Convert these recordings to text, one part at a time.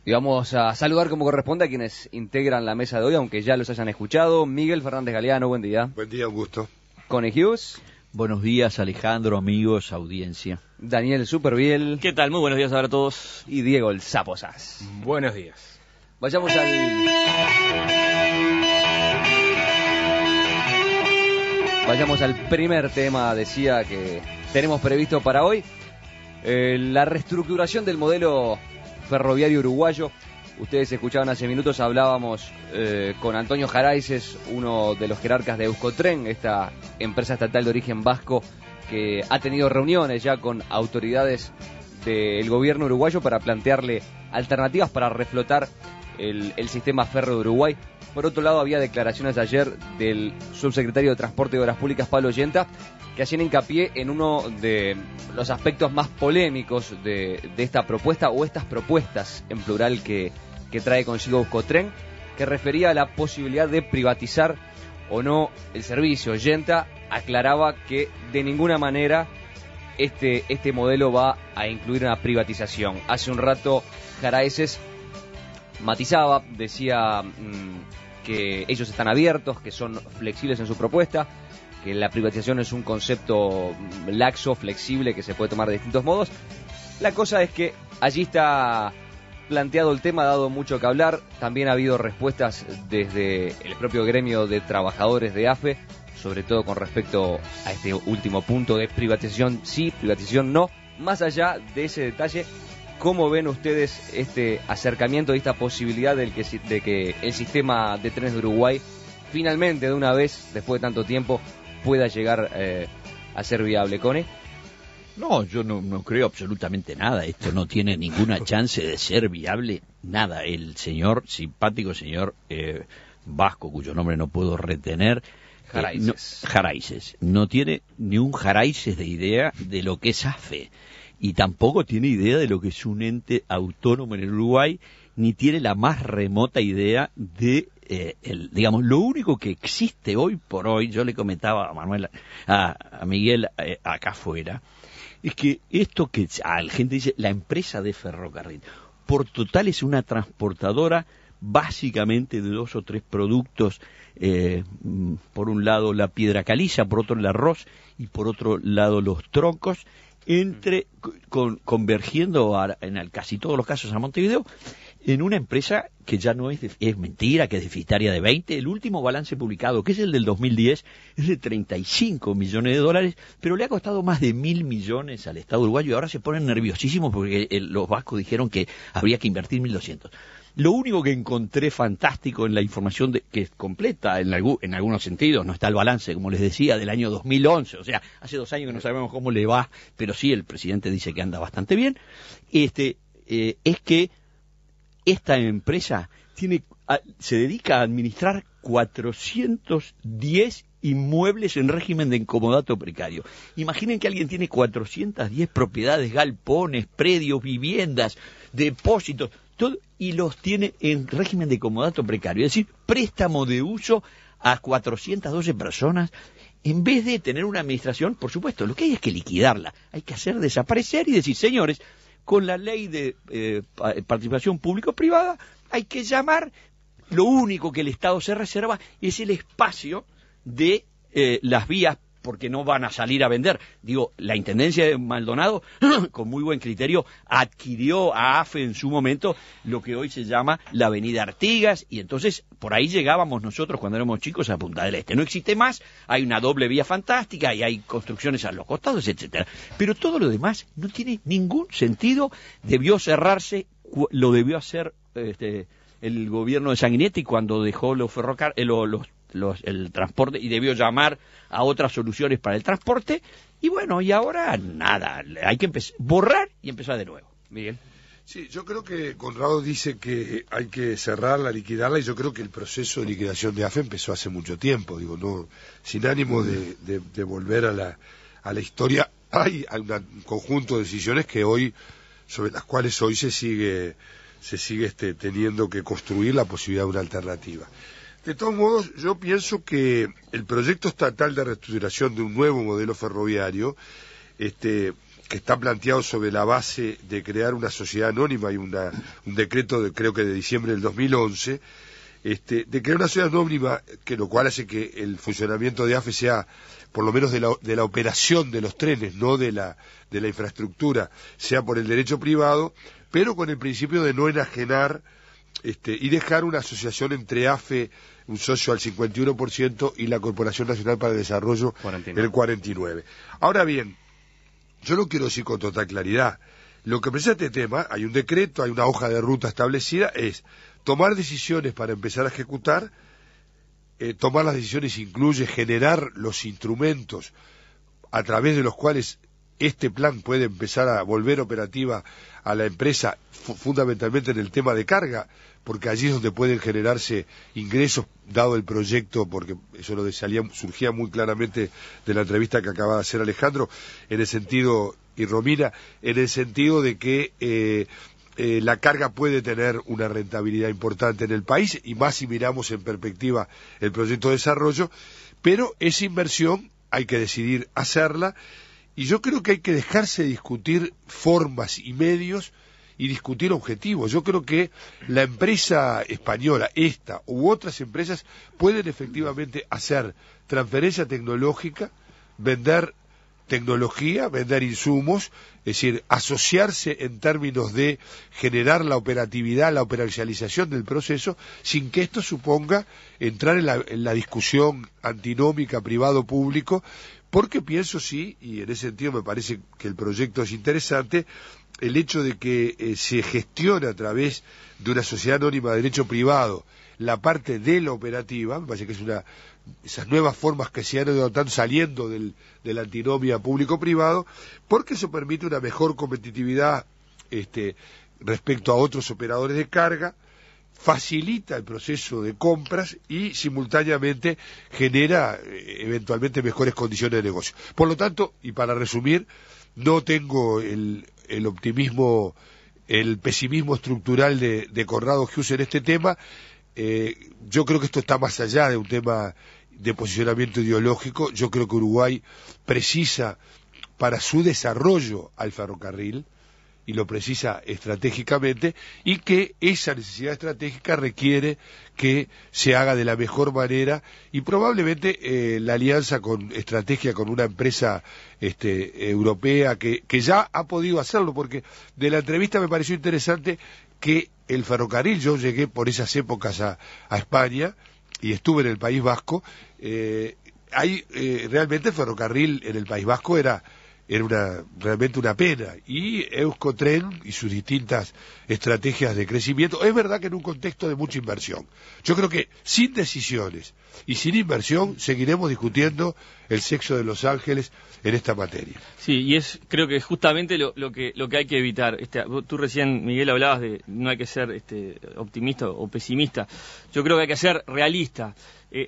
Y vamos a saludar como corresponde a quienes integran la mesa de hoy, aunque ya los hayan escuchado. Miguel Fernández Galeano, buen día. Buen día, un gusto. Connie Hughes. Buenos días, Alejandro, amigos, audiencia. Daniel Superviel. ¿Qué tal? Muy buenos días a todos. Y Diego el Sapo Sass. Buenos días. Vayamos al primer tema, decía, que tenemos previsto para hoy. La reestructuración del modelo ferroviario uruguayo. Ustedes escuchaban hace minutos, hablábamos con Antonio Jaraices, uno de los jerarcas de Euskotren, esta empresa estatal de origen vasco que ha tenido reuniones ya con autoridades del gobierno uruguayo para plantearle alternativas para reflotar el sistema férreo de Uruguay. Por otro lado, había declaraciones ayer del subsecretario de Transporte y Obras Públicas, Pablo Yenta, que hacían hincapié en uno de los aspectos más polémicos de esta propuesta, o estas propuestas en plural que trae consigo Euskotren, que refería a la posibilidad de privatizar o no el servicio. Yenta aclaraba que de ninguna manera este modelo va a incluir una privatización. Hace un rato Jaraices matizaba, decía que ellos están abiertos, que son flexibles en su propuesta, que la privatización es un concepto laxo, flexible, que se puede tomar de distintos modos. La cosa es que allí está planteado el tema, ha dado mucho que hablar. También ha habido respuestas desde el propio gremio de trabajadores de AFE, sobre todo con respecto a este último punto de privatización sí, privatización no. Más allá de ese detalle, ¿cómo ven ustedes este acercamiento y esta posibilidad de que el sistema de trenes de Uruguay finalmente, de una vez, después de tanto tiempo, pueda llegar a ser viable? ¿Cone? No, yo no creo absolutamente nada. Esto no tiene ninguna chance de ser viable, nada. El simpático señor vasco, cuyo nombre no puedo retener, Jaraices, no tiene ni un Jaraices de idea de lo que es AFE, y tampoco tiene idea de lo que es un ente autónomo en el Uruguay, ni tiene la más remota idea de digamos, lo único que existe hoy por hoy. Yo le comentaba a Miguel acá afuera, es que esto que la gente dice, la empresa de ferrocarril, por total es una transportadora básicamente de 2 o 3 productos, por un lado la piedra caliza, por otro el arroz y por otro lado los troncos, convergiendo en casi todos los casos a Montevideo, en una empresa que ya no es mentira, que es deficitaria de 20. El último balance publicado, que es el del 2010, es de 35 millones de dólares, pero le ha costado más de 1.000 millones al Estado uruguayo, y ahora se ponen nerviosísimos porque los vascos dijeron que habría que invertir 1.200. Lo único que encontré fantástico en la información, que es completa en algunos sentidos, no está el balance, como les decía, del año 2011, o sea, hace 2 años que no sabemos cómo le va, pero sí, el presidente dice que anda bastante bien, es que esta empresa se dedica a administrar 410 inmuebles en régimen de incomodato precario. Imaginen que alguien tiene 410 propiedades, galpones, predios, viviendas, depósitos, todo, y los tiene en régimen de comodato precario, es decir, préstamo de uso a 412 personas, en vez de tener una administración. Por supuesto, lo que hay es que liquidarla, hay que hacer desaparecer y decir, señores, con la ley de participación público-privada hay que llamar, lo único que el Estado se reserva es el espacio de las vías, porque no van a salir a vender. Digo, la Intendencia de Maldonado, con muy buen criterio, adquirió a AFE en su momento lo que hoy se llama la Avenida Artigas, y entonces por ahí llegábamos nosotros cuando éramos chicos a Punta del Este. No existe más, hay una doble vía fantástica y hay construcciones a los costados, etcétera. Pero todo lo demás no tiene ningún sentido, debió cerrarse, lo debió hacer el gobierno de Sanguinetti cuando dejó los el transporte, y debió llamar a otras soluciones para el transporte, y bueno, y ahora nada, hay que borrar y empezar de nuevo. Miguel. Sí, yo creo que Conrado dice que hay que cerrarla, liquidarla, y yo creo que el proceso de liquidación de AFE empezó hace mucho tiempo, digo, no, sin ánimo de volver a la historia. Hay un conjunto de decisiones que hoy, sobre las cuales hoy se sigue teniendo que construir la posibilidad de una alternativa. De todos modos, yo pienso que el proyecto estatal de reestructuración de un nuevo modelo ferroviario que está planteado sobre la base de crear una sociedad anónima, hay un decreto creo que de diciembre del 2011, de crear una sociedad anónima, que lo cual hace que el funcionamiento de AFE sea, por lo menos de la operación de los trenes, no de la infraestructura, sea por el derecho privado, pero con el principio de no enajenar y dejar una asociación entre AFE, un socio al 51%, y la Corporación Nacional para el Desarrollo, 49. El 49%. Ahora bien, yo lo quiero decir con total claridad. Lo que precisa este tema, hay un decreto, hay una hoja de ruta establecida, es tomar decisiones para empezar a ejecutar. Tomar las decisiones incluye generar los instrumentos a través de los cuales este plan puede empezar a volver operativa a la empresa, fundamentalmente en el tema de carga, porque allí es donde pueden generarse ingresos, dado el proyecto, porque eso surgía muy claramente de la entrevista que acaba de hacer Alejandro, en el sentido, y Romina, en el sentido de que la carga puede tener una rentabilidad importante en el país, y más si miramos en perspectiva el proyecto de desarrollo, pero esa inversión hay que decidir hacerla, y yo creo que hay que dejarse discutir formas y medios y discutir objetivos. Yo creo que la empresa española, esta u otras empresas, pueden efectivamente hacer transferencia tecnológica, vender tecnología, vender insumos, es decir, asociarse en términos de generar la operatividad, la operacionalización del proceso, sin que esto suponga entrar en la discusión antinómica privado-público, porque pienso sí, y en ese sentido me parece que el proyecto es interesante, el hecho de que se gestione a través de una sociedad anónima de derecho privado la parte de la operativa, me parece que es esas nuevas formas que se han ido adoptando saliendo de la antinomia público-privado, porque eso permite una mejor competitividad respecto a otros operadores de carga, facilita el proceso de compras y simultáneamente genera eventualmente mejores condiciones de negocio. Por lo tanto, y para resumir, no tengo el optimismo, el pesimismo estructural de Conrado Hughes en este tema. Yo creo que esto está más allá de un tema de posicionamiento ideológico. Yo creo que Uruguay precisa para su desarrollo al ferrocarril, y lo precisa estratégicamente, y que esa necesidad estratégica requiere que se haga de la mejor manera, y probablemente la alianza estrategia con una empresa europea que ya ha podido hacerlo, porque de la entrevista me pareció interesante que el ferrocarril, yo llegué por esas épocas a España y estuve en el País Vasco, realmente el ferrocarril en el País Vasco era realmente una pena, y Euskotren y sus distintas estrategias de crecimiento, es verdad que en un contexto de mucha inversión. Yo creo que sin decisiones y sin inversión seguiremos discutiendo el sexo de Los Ángeles en esta materia. Sí, y creo que justamente lo que hay que evitar. Tú recién, Miguel, hablabas de no hay que ser optimista o pesimista. Yo creo que hay que ser realista.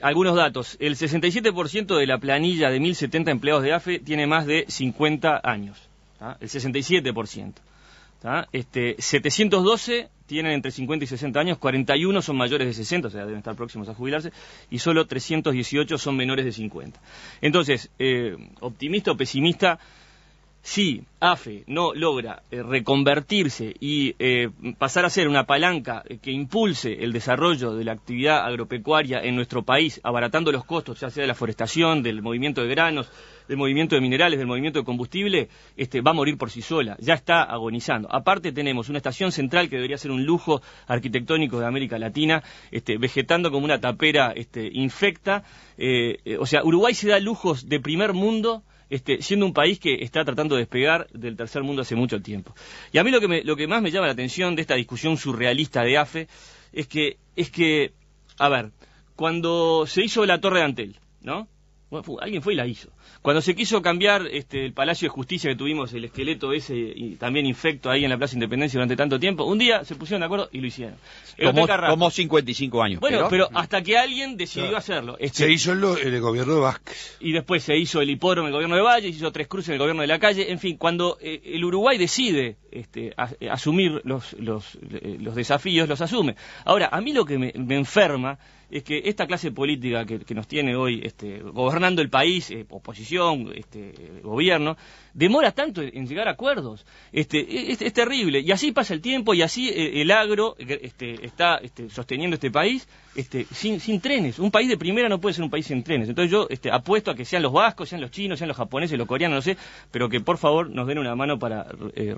Algunos datos. El 67% de la planilla de 1.070 empleados de AFE tiene más de 50 años. ¿Tá? El 67%. ¿Tá? 712 tienen entre 50 y 60 años, 41 son mayores de 60, o sea, deben estar próximos a jubilarse, y solo 318 son menores de 50. Entonces, optimista o pesimista, si AFE no logra reconvertirse y pasar a ser una palanca que impulse el desarrollo de la actividad agropecuaria en nuestro país, abaratando los costos, ya sea de la forestación, del movimiento de granos, del movimiento de minerales, del movimiento de combustible, va a morir por sí sola, ya está agonizando. Aparte tenemos una estación central que debería ser un lujo arquitectónico de América Latina, vegetando como una tapera infecta, o sea, Uruguay se da lujos de primer mundo, siendo un país que está tratando de despegar del tercer mundo hace mucho tiempo. Y a mí lo que más me llama la atención de esta discusión surrealista de AFE es que, a ver, cuando se hizo la Torre de Antel, ¿no? Bueno, alguien fue y la hizo. Cuando se quiso cambiar el Palacio de Justicia, que tuvimos el esqueleto ese y también infecto ahí en la Plaza Independencia durante tanto tiempo, un día se pusieron de acuerdo y lo hicieron. Como 55 años. Bueno, pero hasta que alguien decidió hacerlo. Se hizo en el gobierno de Vázquez. Y después se hizo el hipódromo en el gobierno de Valle, se hizo Tres Cruces en el gobierno de la Calle. En fin, cuando el Uruguay decide asumir los desafíos, los asume. Ahora, a mí lo que me enferma es que esta clase política que nos tiene hoy gobernando el país, oposición, gobierno, demora tanto en llegar a acuerdos. Es terrible. Y así pasa el tiempo y así el agro está sosteniendo este país sin trenes. Un país de primera no puede ser un país sin trenes. Entonces yo apuesto a que sean los vascos, sean los chinos, sean los japoneses, los coreanos, no sé, pero que por favor nos den una mano para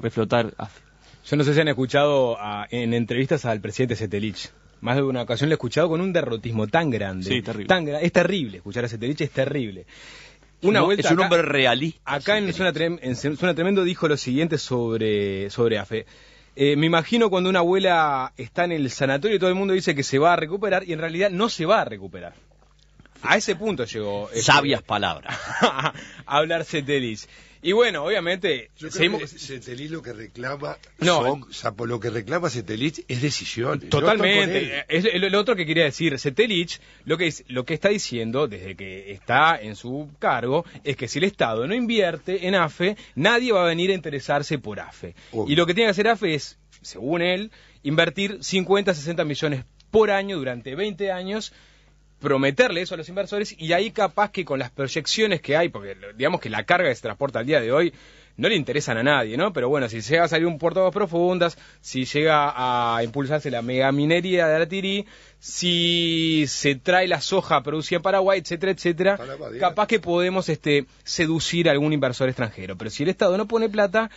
reflotar AFE. Yo no sé si han escuchado en entrevistas al presidente Setelich. Más de una ocasión lo he escuchado con un derrotismo tan grande. Sí, terrible. Es terrible, escuchar a Setelich es terrible. Una vuelta es un acá, hombre realista. Acá en Zona Tremendo dijo lo siguiente sobre AFE. Me imagino cuando una abuela está en el sanatorio y todo el mundo dice que se va a recuperar y en realidad no se va a recuperar. A ese punto llegó. Sabias palabras. A hablar Setelich. Y bueno, obviamente... Yo creo que Setelich lo que reclama... lo que reclama Setelich es decisiones. Totalmente. Es lo otro que quería decir. Setelich lo que está diciendo desde que está en su cargo es que si el Estado no invierte en AFE, nadie va a venir a interesarse por AFE. Obvio. Y lo que tiene que hacer AFE es, según él, invertir 50, 60 millones por año durante 20 años, prometerle eso a los inversores y ahí capaz que con las proyecciones que hay, porque digamos que la carga que se transporta al día de hoy no le interesan a nadie, ¿no? Pero bueno, si llega a salir un puerto de aguas profundas, si llega a impulsarse la megaminería de Aratirí, si se trae la soja producida en Paraguay, etcétera, etcétera, capaz que podemos seducir a algún inversor extranjero. Pero si el Estado no pone plata,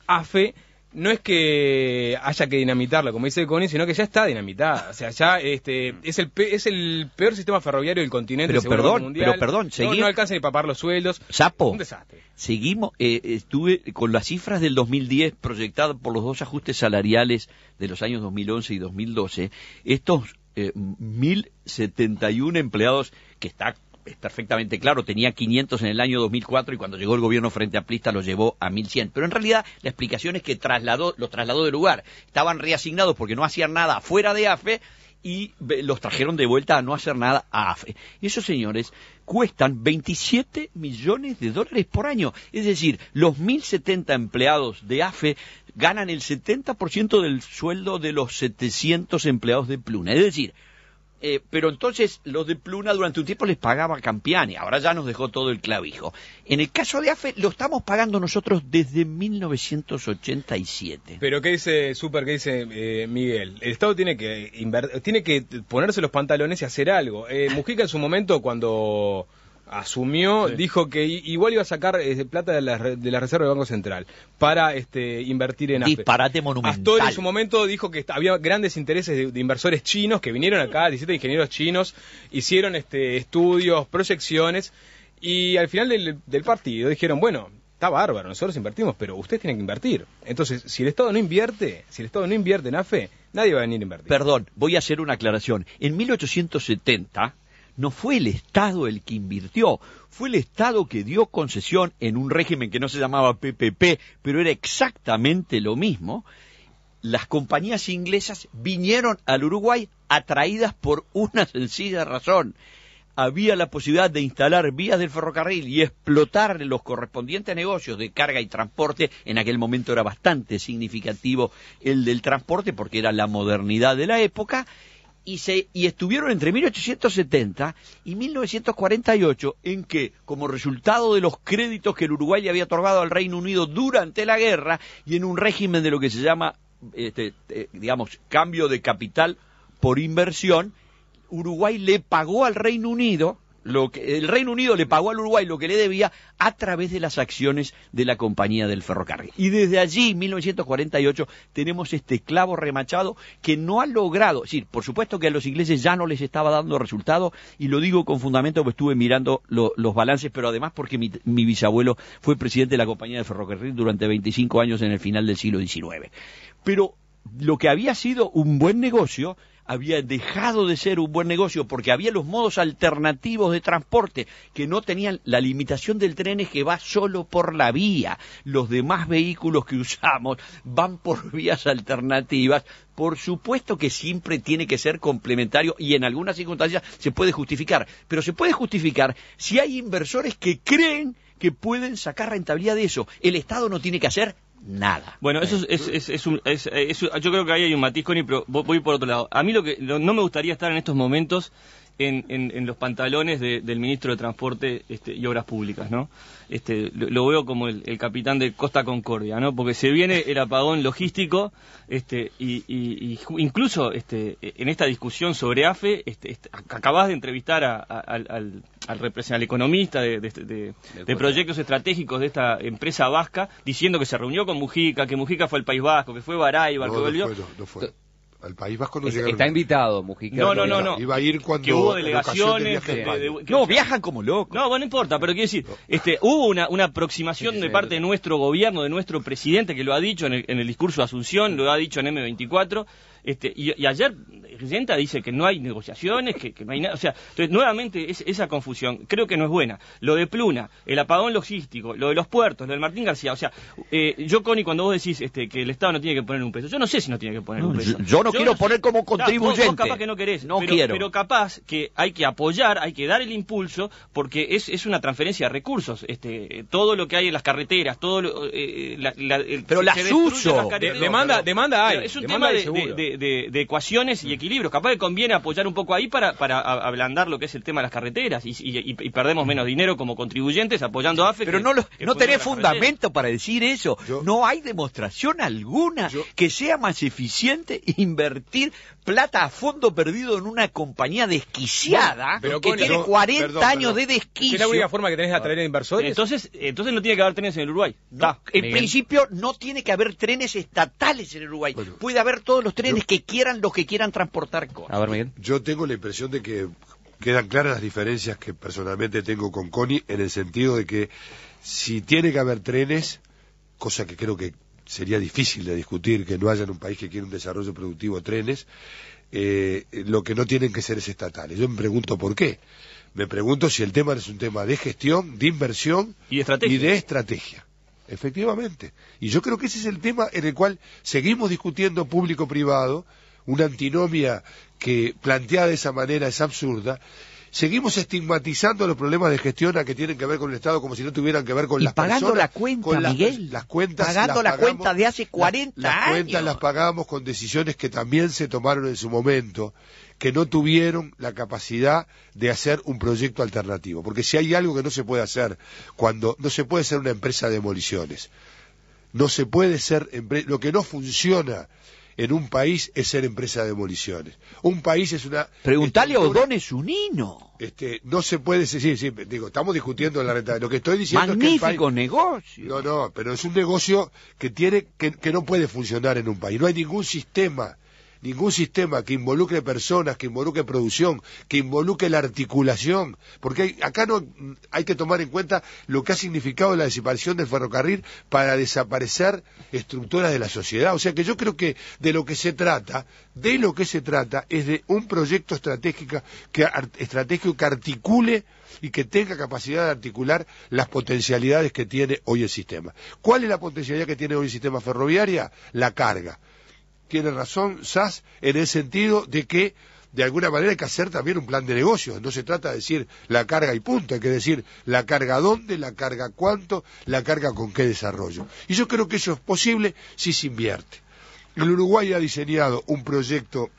AFE no es que haya que dinamitarla, como dice Connie, sino que ya está dinamitada. O sea, ya es el peor sistema ferroviario del continente. Pero perdón, no alcanza ni para pagar los sueldos. Sapo, un desastre. Seguimos, estuve con las cifras del 2010 proyectadas por los dos ajustes salariales de los años 2011 y 2012. Estos 1.071 empleados, que es perfectamente claro, tenía 500 en el año 2004 y cuando llegó el gobierno Frente Amplista lo llevó a 1.100. Pero en realidad la explicación es que los trasladó de lugar. Estaban reasignados porque no hacían nada fuera de AFE y los trajeron de vuelta a no hacer nada a AFE. Y esos señores cuestan 27 millones de dólares por año. Es decir, los 1.070 empleados de AFE ganan el 70% del sueldo de los 700 empleados de Pluna. Es decir, pero entonces los de Pluna durante un tiempo les pagaba Campiani, ahora ya nos dejó todo el clavijo. En el caso de AFE lo estamos pagando nosotros desde 1987. Pero ¿qué dice Miguel? El Estado tiene que ponerse los pantalones y hacer algo. Mujica en su momento cuando asumió, dijo que igual iba a sacar plata de la reserva del Banco Central para invertir en AFE. Disparate monumental. Astor en su momento dijo que había grandes intereses de inversores chinos que vinieron acá, 17 ingenieros chinos, hicieron estudios, proyecciones, y al final del partido dijeron, bueno, está bárbaro, nosotros invertimos, pero ustedes tienen que invertir. Entonces, si el Estado no invierte en AFE, nadie va a venir a invertir. Perdón, voy a hacer una aclaración. En 1870... no fue el Estado el que invirtió, fue el Estado que dio concesión en un régimen que no se llamaba PPP, pero era exactamente lo mismo. Las compañías inglesas vinieron al Uruguay atraídas por una sencilla razón. Había la posibilidad de instalar vías del ferrocarril y explotar los correspondientes negocios de carga y transporte. En aquel momento era bastante significativo el del transporte porque era la modernidad de la época. Y estuvieron entre 1870 y 1948 en que, como resultado de los créditos que el Uruguay le había otorgado al Reino Unido durante la guerra y en un régimen de lo que se llama, cambio de capital por inversión, Uruguay le pagó al Reino Unido, el Reino Unido le pagó al Uruguay lo que le debía a través de las acciones de la compañía del ferrocarril. Y desde allí, 1948, tenemos este clavo remachado que no ha logrado, es decir, por supuesto que a los ingleses ya no les estaba dando resultado, y lo digo con fundamento porque estuve mirando los balances, pero además porque mi bisabuelo fue presidente de la compañía del ferrocarril durante 25 años en el final del siglo XIX. Pero lo que había sido un buen negocio había dejado de ser un buen negocio porque había los modos alternativos de transporte que no tenían la limitación del tren que va solo por la vía. Los demás vehículos que usamos van por vías alternativas. Por supuesto que siempre tiene que ser complementario y en algunas circunstancias se puede justificar, pero se puede justificar si hay inversores que creen que pueden sacar rentabilidad de eso. El Estado no tiene que hacer nada. Bueno, eso yo creo que ahí hay un matiz, Connie, pero voy por otro lado. A mí no me gustaría estar en estos momentos en los pantalones del ministro de Transporte y Obras Públicas, ¿no? Lo veo como el capitán de Costa Concordia, ¿no? Porque se viene el apagón logístico, y incluso en esta discusión sobre AFE, acabás de entrevistar al economista de proyectos estratégicos de esta empresa vasca, diciendo que se reunió con Mujica, que Mujica fue al País Vasco, que fue Baraibar, que volvió. No fue. Al País Vasco no Está llegaron. invitado, Mujica. No. Iba a ir cuando que hubo delegaciones. No, viajan como locos. No, no importa, pero quiero decir, hubo una aproximación de parte de nuestro gobierno, de nuestro presidente, que lo ha dicho en el discurso de Asunción, lo ha dicho en M24, y ayer Renta dice que no hay negociaciones, que no hay nada. O sea, entonces nuevamente esa confusión creo que no es buena. Lo de Pluna, el apagón logístico, lo de los puertos, lo del Martín García, o sea, yo, Connie, cuando vos decís que el Estado no tiene que poner un peso, yo no sé si no tiene que poner un peso. Yo no quiero poner como contribuyente. Vos capaz que no querés, quiero. Pero capaz que hay que apoyar, hay que dar el impulso, porque es una transferencia de recursos. Todo lo que hay en las carreteras, todo pero las uso. Demanda hay. Es un demanda tema de ecuaciones y equilibrios. Capaz que conviene apoyar un poco ahí para ablandar lo que es el tema de las carreteras y perdemos menos dinero como contribuyentes apoyando a AFE. Pero no tenés fundamento para decir eso. No hay demostración alguna que sea más eficiente invertir plata a fondo perdido en una compañía desquiciada pero que tiene 40 años de desquicio. Es la única forma que tenés de atraer a inversores. Entonces no tiene que haber trenes en el Uruguay. En principio no tiene que haber trenes estatales en el Uruguay. Bueno, puede haber todos los trenes que quieran, los que quieran transportar cosas. A ver, Miguel. Yo tengo la impresión de que quedan claras las diferencias que personalmente tengo con Connie, en el sentido de que si tiene que haber trenes, cosa que creo que sería difícil de discutir, que no haya en un país que quiere un desarrollo productivo trenes, lo que no tienen que ser es estatales. Yo me pregunto por qué. Me pregunto si el tema es un tema de gestión, de inversión y de estrategia. Efectivamente. Y yo creo que ese es el tema en el cual seguimos discutiendo público-privado, una antinomia que planteada de esa manera es absurda. Seguimos estigmatizando los problemas de gestión a que tienen que ver con el Estado como si no tuvieran que ver con las personas. Y pagando la cuenta, Miguel. Las cuentas pagando la cuenta de hace 40 años. Las cuentas las pagamos con decisiones que también se tomaron en su momento, que no tuvieron la capacidad de hacer un proyecto alternativo. Porque si hay algo que no se puede hacer, no se puede ser una empresa de demoliciones. No se puede ser, lo que no funciona en un país es ser empresa de demoliciones. Un país es una... Preguntale a O'Donnell Unino. No se puede decir, sí, digo, estamos discutiendo la renta. Lo que estoy diciendo Magnífico es que el país, negocio. No, pero es un negocio que no puede funcionar en un país. No hay ningún sistema que involucre personas, que involucre producción, que involucre la articulación, porque acá no hay que tomar en cuenta lo que ha significado la desaparición del ferrocarril para desaparecer estructuras de la sociedad. O sea que yo creo que de lo que se trata es de un proyecto estratégico que articule y que tenga capacidad de articular las potencialidades que tiene hoy el sistema. ¿Cuál es la potencialidad que tiene hoy el sistema ferroviario? La carga. Tiene razón SAS en el sentido de que de alguna manera hay que hacer también un plan de negocios. No se trata de decir la carga y punto, hay que decir la carga dónde, la carga cuánto, la carga con qué desarrollo. Y yo creo que eso es posible si se invierte. El Uruguay ha diseñado un proyecto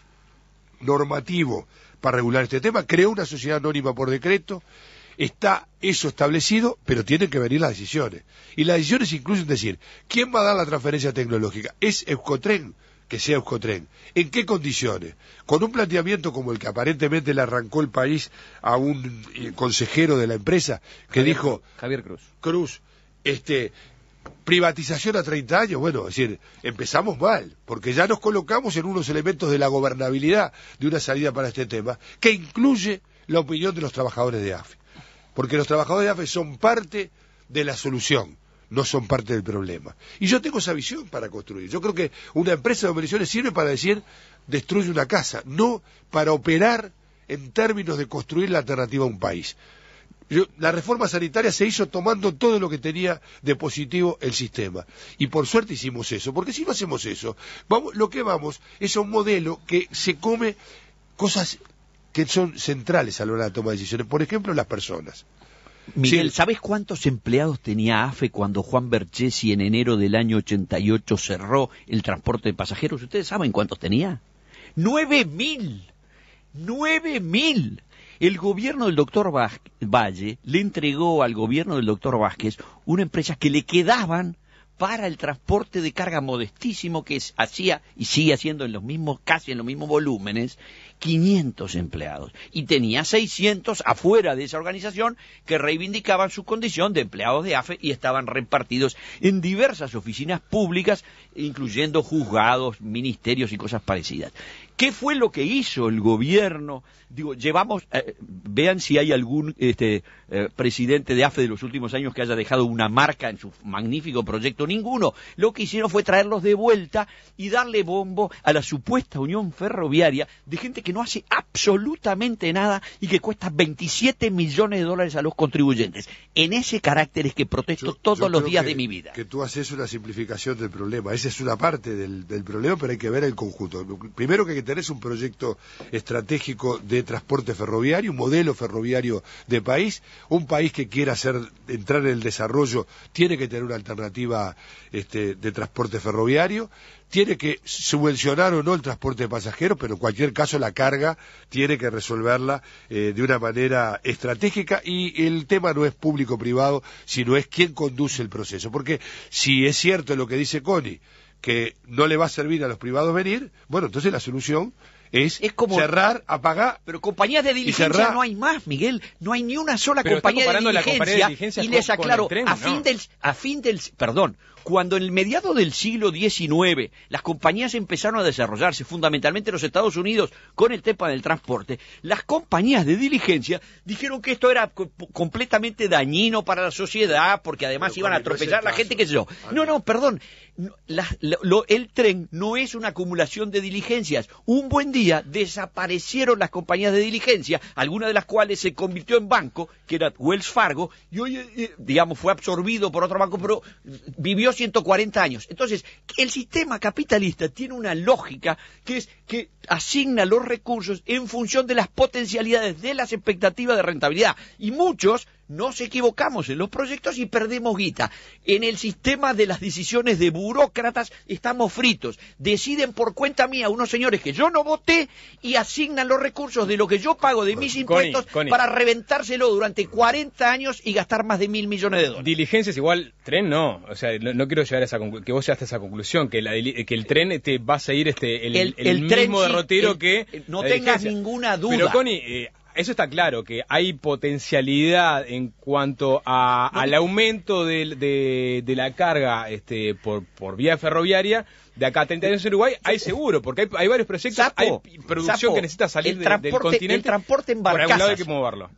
normativo para regular este tema, creó una sociedad anónima por decreto, está eso establecido, pero tienen que venir las decisiones. Y las decisiones incluyen decir, ¿quién va a dar la transferencia tecnológica? ¿Es Euskotren? Que sea Euskotren. ¿En qué condiciones? Con un planteamiento como el que aparentemente le arrancó el país a un consejero de la empresa que dijo... Javier Cruz, privatización a 30 años, bueno, es decir, empezamos mal, porque ya nos colocamos en unos elementos de la gobernabilidad de una salida para este tema, que incluye la opinión de los trabajadores de AFE. Porque los trabajadores de AFE son parte de la solución, no son parte del problema. Y yo tengo esa visión para construir. Yo creo que una empresa de demoliciones sirve para decir, destruye una casa, no para operar en términos de construir la alternativa a un país. La reforma sanitaria se hizo tomando todo lo que tenía de positivo el sistema. Y por suerte hicimos eso, porque si no hacemos eso, lo que vamos es a un modelo que se come cosas que son centrales a la hora de la toma de decisiones. Por ejemplo, las personas. Miguel, Sí. ¿sabés cuántos empleados tenía AFE cuando Juan Berchesi en enero del año 88 cerró el transporte de pasajeros? ¿Ustedes saben cuántos tenía? 9.000. 9.000. El gobierno del doctor Valle le entregó al gobierno del doctor Vázquez una empresa que le quedaban para el transporte de carga modestísimo que hacía y sigue haciendo en los mismos, casi en los mismos volúmenes, 500 empleados. Y tenía 600 afuera de esa organización que reivindicaban su condición de empleados de AFE y estaban repartidos en diversas oficinas públicas, incluyendo juzgados, ministerios y cosas parecidas. ¿Qué fue lo que hizo el gobierno? Digo, vean si hay algún presidente de AFE de los últimos años que haya dejado una marca en su magnífico proyecto. Ninguno. Lo que hicieron fue traerlos de vuelta y darle bombo a la supuesta unión ferroviaria de gente que no hace absolutamente nada y que cuesta 27 millones de dólares a los contribuyentes. En ese carácter es que protesto todos los días de mi vida. Que tú haces una simplificación del problema. Esa es una parte del problema, pero hay que ver el conjunto. Primero que hay que tener un proyecto estratégico de transporte ferroviario, un modelo ferroviario de país. Un país que quiera entrar en el desarrollo tiene que tener una alternativa de transporte ferroviario. Tiene que subvencionar o no el transporte de pasajeros, pero en cualquier caso la carga tiene que resolverla de una manera estratégica, y el tema no es público-privado, sino es quién conduce el proceso. Porque si es cierto lo que dice Connie, que no le va a servir a los privados venir, bueno, entonces la solución es como cerrar, apagar. Pero compañías de diligencia no hay más, Miguel. No hay ni una sola compañía de diligencia. Y les aclaro, cuando en el mediado del siglo XIX las compañías empezaron a desarrollarse, fundamentalmente en los Estados Unidos, con el tema del transporte, las compañías de diligencia dijeron que esto era completamente dañino para la sociedad, porque además iban a atropellar a la gente, qué sé yo. El tren no es una acumulación de diligencias. Un buen día desaparecieron las compañías de diligencia, algunas de las cuales se convirtió en banco, que era Wells Fargo, y hoy, fue absorbido por otro banco, pero vivió 140 años. Entonces, el sistema capitalista tiene una lógica que es que asigna los recursos en función de las potencialidades, de las expectativas de rentabilidad. Y muchos nos equivocamos en los proyectos y perdemos guita. En el sistema de las decisiones de burócratas estamos fritos. Deciden por cuenta mía unos señores que yo no voté y asignan los recursos de lo que yo pago de mis impuestos para reventárselo durante 40 años y gastar más de $1.000 millones. Diligencias igual, tren no. O sea, no quiero llegar a esa que vos llegaste a esa conclusión, que el tren va a seguir el mismo derrotero que no tengas ninguna duda. Pero Connie, eso está claro, que hay potencialidad en cuanto al aumento de la carga por vía ferroviaria. De acá a 30 años en Uruguay hay seguro, porque hay varios proyectos, hay producción que necesita salir del continente. El transporte en barcazas. Por algún lado hay que moverlo.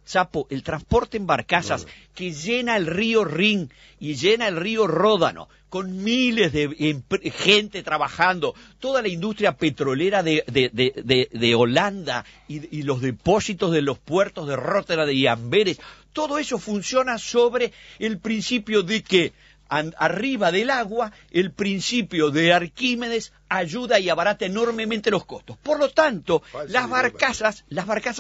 El transporte en barcazas que llena el río Rin y llena el río Ródano, con miles de gente trabajando, toda la industria petrolera de Holanda y los depósitos de los puertos de Rotterdam y Amberes, todo eso funciona sobre el principio de que arriba del agua, el principio de Arquímedes ayuda y abarata enormemente los costos. Por lo tanto, las barcazas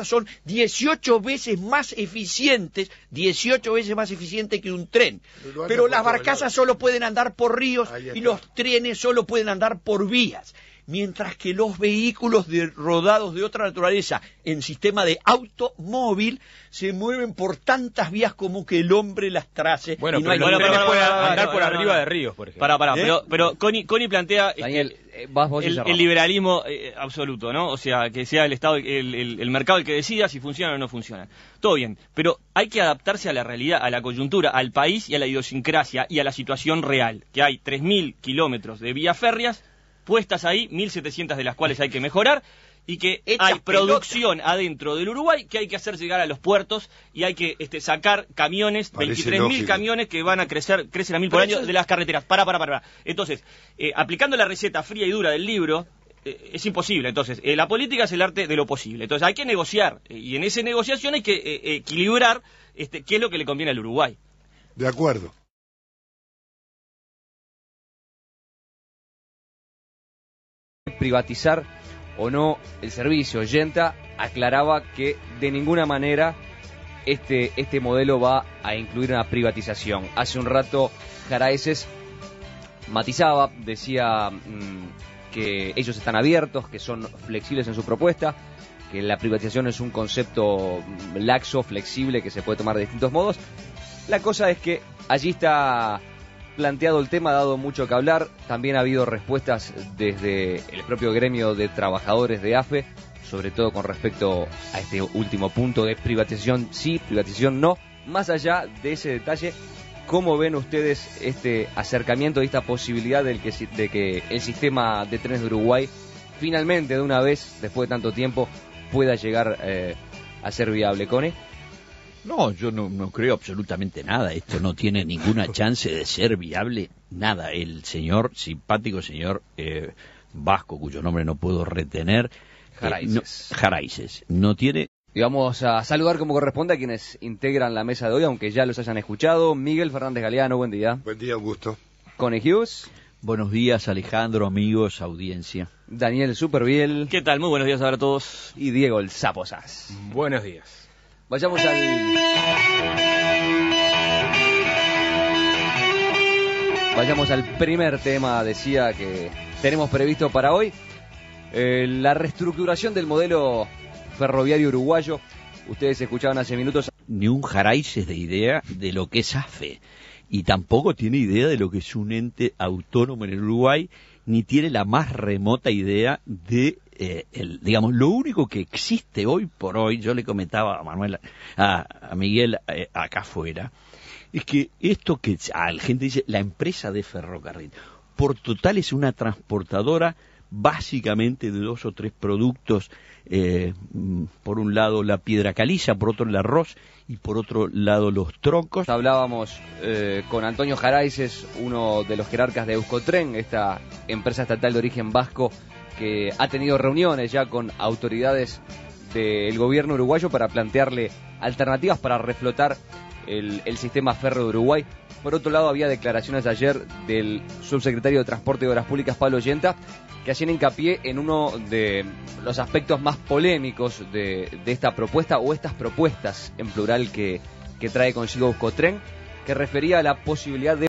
son 18 veces más eficientes que un tren. Pero las barcazas solo pueden andar por ríos y los trenes solo pueden andar por vías. Mientras que los vehículos rodados de otra naturaleza en sistema de automóvil se mueven por tantas vías como que el hombre las trace. Bueno, pero los trenes pueden andar por arriba de ríos, por ejemplo. Pero Connie plantea Daniel, el liberalismo absoluto, ¿no? O sea, que sea el Estado, el mercado el que decida si funciona o no funciona. Todo bien, pero hay que adaptarse a la realidad, a la coyuntura, al país y a la idiosincrasia y a la situación real, que hay 3.000 kilómetros de vías férreas puestas ahí, 1.700 de las cuales hay que mejorar, y que hay producción adentro del Uruguay que hay que hacer llegar a los puertos y hay que sacar camiones, 23.000 camiones que van a crecen a 1.000 por año de las carreteras. Para. Entonces, aplicando la receta fría y dura del libro, es imposible. Entonces, la política es el arte de lo posible. Entonces, hay que negociar, y en esa negociación hay que equilibrar qué es lo que le conviene al Uruguay. De acuerdo. Privatizar o no el servicio. Yenta aclaraba que de ninguna manera este modelo va a incluir una privatización. Hace un rato Jaraeces matizaba, decía que ellos están abiertos, que son flexibles en su propuesta, que la privatización es un concepto laxo, flexible, que se puede tomar de distintos modos. La cosa es que allí está planteado el tema, ha dado mucho que hablar. También ha habido respuestas desde el propio gremio de trabajadores de AFE, sobre todo con respecto a este último punto de privatización sí, privatización no. Más allá de ese detalle, ¿cómo ven ustedes este acercamiento y esta posibilidad de que el sistema de trenes de Uruguay finalmente, de una vez, después de tanto tiempo, pueda llegar a ser viable? ¿Cone? No, yo no creo absolutamente nada. Esto no tiene ninguna chance de ser viable, nada. El simpático señor vasco, cuyo nombre no puedo retener, Jaraeces, no tiene... Y vamos a saludar como corresponde a quienes integran la mesa de hoy, aunque ya los hayan escuchado. Miguel Fernández Galeano, buen día. Buen día, un gusto. Cone Hughes. Buenos días, Alejandro, amigos, audiencia. Daniel Superviel. ¿Qué tal? Muy buenos días a todos. Y Diego el Sapo Sas. Buenos días. Vayamos al primer tema, decía, que tenemos previsto para hoy. La reestructuración del modelo ferroviario uruguayo. Ustedes escuchaban hace minutos. Ni un Jaraeces de idea de lo que es AFE, y tampoco tiene idea de lo que es un ente autónomo en el Uruguay, ni tiene la más remota idea de, digamos, lo único que existe hoy por hoy. Yo le comentaba a Manuel, a Miguel acá afuera, es que esto que la gente dice, la empresa de ferrocarril, por total es una transportadora básicamente de 2 o 3 productos, por un lado la piedra caliza, por otro el arroz y por otro lado los troncos. Hablábamos con Antonio Jaraeces, uno de los jerarcas de Euskotren, esta empresa estatal de origen vasco que ha tenido reuniones ya con autoridades del gobierno uruguayo para plantearle alternativas para reflotar el sistema férreo de Uruguay. Por otro lado, había declaraciones ayer del subsecretario de Transporte y Obras Públicas, Pablo Yenta, que hacían hincapié en uno de los aspectos más polémicos de esta propuesta, o estas propuestas en plural que trae consigo Euskotren, que refería a la posibilidad de